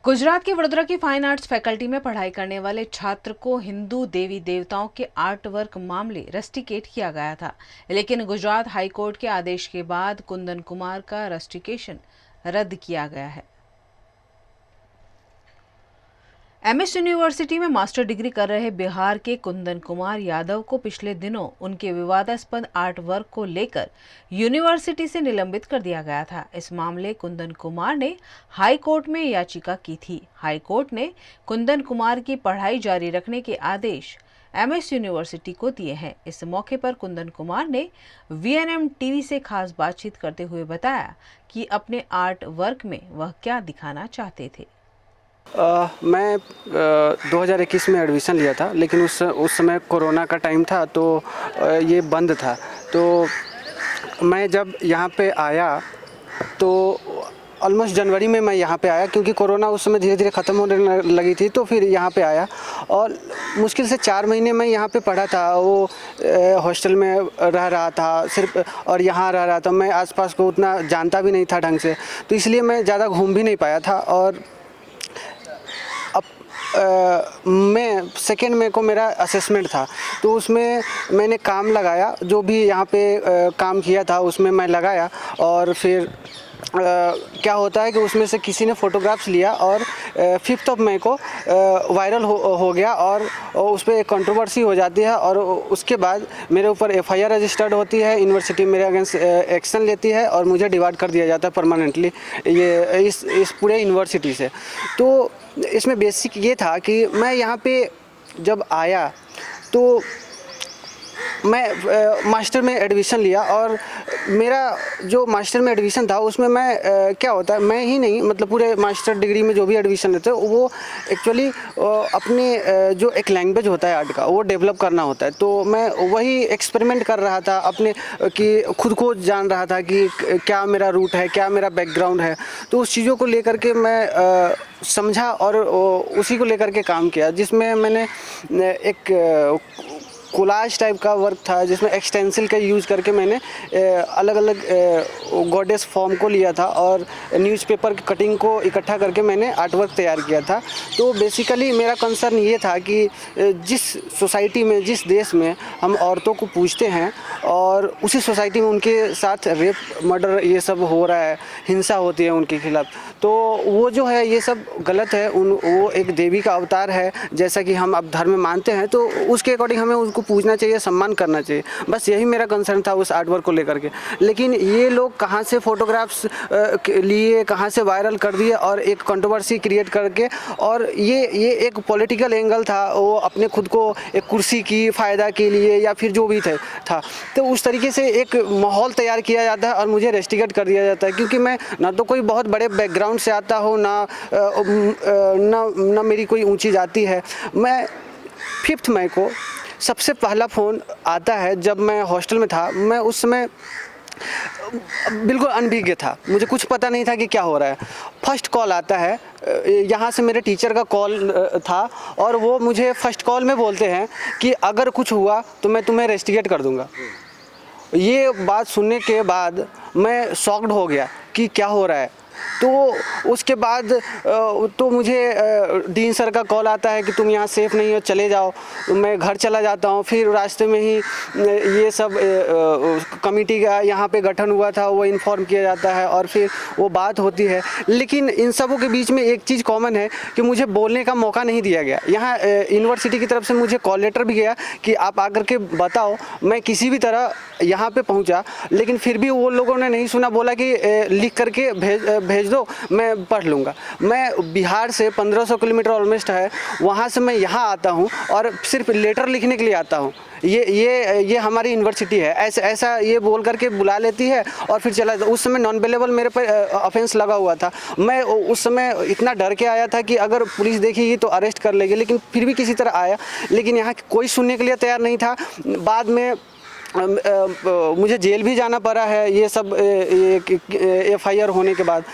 गुजरात के वडोदरा की fine arts faculty में पढ़ाई करने वाले छात्र को हिंदू देवी देवताओं के आर्ट वर्क मामले रस्टिकेट किया गया था, लेकिन गुजरात हाई कोर्ट के आदेश के बाद कुंदन कुमार का रस्टिकेशन रद्द किया गया है। एमएस यूनिवर्सिटी में मास्टर डिग्री कर रहे बिहार के कुंदन कुमार यादव को पिछले दिनों उनके विवादास्पद आर्ट वर्क को लेकर यूनिवर्सिटी से निलंबित कर दिया गया था। इस मामले कुंदन कुमार ने हाई कोर्ट में याचिका की थी। हाई कोर्ट ने कुंदन कुमार की पढ़ाई जारी रखने के आदेश एमएस यूनिवर्सिटी को दिए हैं। इस मौके पर कुंदन कुमार ने वीएनएम टीवी से खास बातचीत करते हुए बताया कि अपने आर्ट वर्क में वह क्या दिखाना चाहते थे। मैं 2021 में एडमिशन लिया था, लेकिन उस समय कोरोना का टाइम था, तो ये बंद था। तो मैं जब यहाँ पे आया तो ऑलमोस्ट जनवरी में मैं यहाँ पे आया, क्योंकि कोरोना उस समय धीरे धीरे ख़त्म होने लगी थी। तो फिर यहाँ पे आया और मुश्किल से 4 महीने मैं यहाँ पे पढ़ा था। वो हॉस्टल में रह रहा था सिर्फ, और यहाँ रह रहा था। मैं आसपास को उतना जानता भी नहीं था ढंग से, तो इसलिए मैं ज़्यादा घूम भी नहीं पाया था। और मैं सेकेंड में को मेरा असेसमेंट था, तो उसमें मैंने काम लगाया। जो भी यहाँ पे काम किया था उसमें मैं लगाया। और फिर क्या होता है कि उसमें से किसी ने फ़ोटोग्राफ्स लिया और 5 मई को वायरल हो गया, और उस पर एक कंट्रोवर्सी हो जाती है। और उसके बाद मेरे ऊपर एफआईआर रजिस्टर्ड होती है, यूनिवर्सिटी मेरे अगेंस्ट एक्शन लेती है और मुझे डिवाइड कर दिया जाता है परमानेंटली ये इस पूरे यूनिवर्सिटी से। तो इसमें बेसिक ये था कि मैं यहाँ पे जब आया तो मैं मास्टर में एडमिशन लिया, और मेरा जो मास्टर में एडमिशन था उसमें मैं क्या होता है, मैं ही नहीं मतलब पूरे मास्टर डिग्री में जो भी एडमिशन लेते हैं वो एक्चुअली अपने जो एक लैंग्वेज होता है आर्ट का, वो डेवलप करना होता है। तो मैं वही एक्सपेरिमेंट कर रहा था अपने, कि खुद को जान रहा था कि क्या मेरा रूट है, क्या मेरा बैकग्राउंड है। तो उस चीज़ों को लेकर के मैं समझा और उसी को लेकर के काम किया, जिसमें मैंने एक कोलाज टाइप का वर्क था, जिसमें एक्सटेंसिल का यूज़ करके मैंने अलग अलग गॉडेस फॉर्म को लिया था और न्यूज़पेपर की कटिंग को इकट्ठा करके मैंने आर्ट वर्क तैयार किया था। तो बेसिकली मेरा कंसर्न ये था कि जिस सोसाइटी में, जिस देश में हम औरतों को पूजते हैं और उसी सोसाइटी में उनके साथ रेप, मर्डर ये सब हो रहा है, हिंसा होती है उनके खिलाफ़, तो वो जो है ये सब गलत है। वो एक देवी का अवतार है, जैसा कि हम अब धर्म में मानते हैं, तो उसके अकॉर्डिंग हमें उनको पूजना चाहिए, सम्मान करना चाहिए। बस यही मेरा कंसर्न था उस आर्ट वर्क को लेकर के। लेकिन ये लोग कहाँ से फ़ोटोग्राफ्स लिए, कहाँ से वायरल कर दिए और एक कंट्रोवर्सी क्रिएट करके, और ये एक पॉलिटिकल एंगल था। वो अपने खुद को एक कुर्सी की फ़ायदा के लिए या फिर जो भी था, तो उस तरीके से एक माहौल तैयार किया जाता है और मुझे रेस्टिकेट कर दिया जाता है, क्योंकि मैं ना तो कोई बहुत बड़े बैकग्राउंड से आता हूँ, ना मेरी कोई ऊंची जाति है। मैं 5 मई को सबसे पहला फ़ोन आता है, जब मैं हॉस्टल में था। मैं उस समय बिल्कुल अनभिज्ञ था, मुझे कुछ पता नहीं था कि क्या हो रहा है। फर्स्ट कॉल आता है, यहाँ से मेरे टीचर का कॉल था, और वो मुझे फर्स्ट कॉल में बोलते हैं कि अगर कुछ हुआ तो मैं तुम्हें रेस्टिकेट कर दूँगा। ये बात सुनने के बाद मैं शॉक्ड हो गया कि क्या हो रहा है। तो उसके बाद तो मुझे डीन सर का कॉल आता है कि तुम यहाँ सेफ़ नहीं हो, चले जाओ। मैं घर चला जाता हूँ। फिर रास्ते में ही ये सब कमेटी का यहाँ पे गठन हुआ था, वो इन्फॉर्म किया जाता है और फिर वो बात होती है। लेकिन इन सबों के बीच में एक चीज़ कॉमन है कि मुझे बोलने का मौका नहीं दिया गया। यहाँ यूनिवर्सिटी की तरफ से मुझे कॉल लेटर भी गया कि आप आकर के बताओ। मैं किसी भी तरह यहाँ पे पहुँचा, लेकिन फिर भी वो लोगों ने नहीं सुना। बोला कि लिख करके भेज दो, मैं पढ़ लूँगा। मैं बिहार से 1500 किलोमीटर ऑलमोस्ट है, वहाँ से मैं यहाँ आता हूँ और सिर्फ लेटर लिखने के लिए आता हूँ। ये हमारी यूनिवर्सिटी है, ऐसा ये बोल करके बुला लेती है और फिर चला जाता। उस समय नॉन अवेलेबल मेरे पर ऑफेंस लगा हुआ था। मैं उस समय इतना डर के आया था कि अगर पुलिस देखेगी तो अरेस्ट कर लेगी, लेकिन फिर भी किसी तरह आया। लेकिन यहाँ कोई सुनने के लिए तैयार नहीं था। बाद में मुझे जेल भी जाना पड़ा है, ये सब एफआईआर होने के बाद।